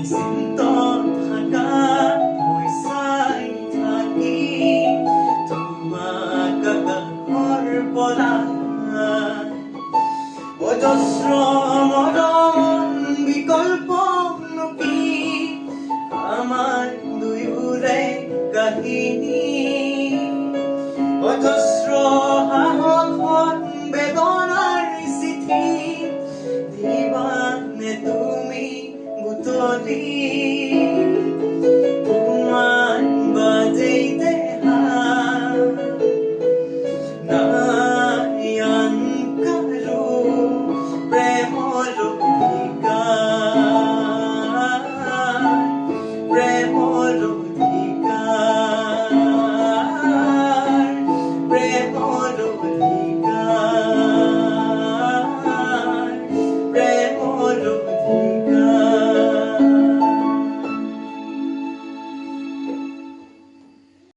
চিন্তত থাকা মই চাই থাকি তোমাক আকাশৰ পৰা অজস্ৰ মৰম বিকল্প নকি আমাৰ দুয়োৰে কাহিনী অজস্ৰ সাহসত বেদনাৰ চিঠি দিবানে তুমি বুটলি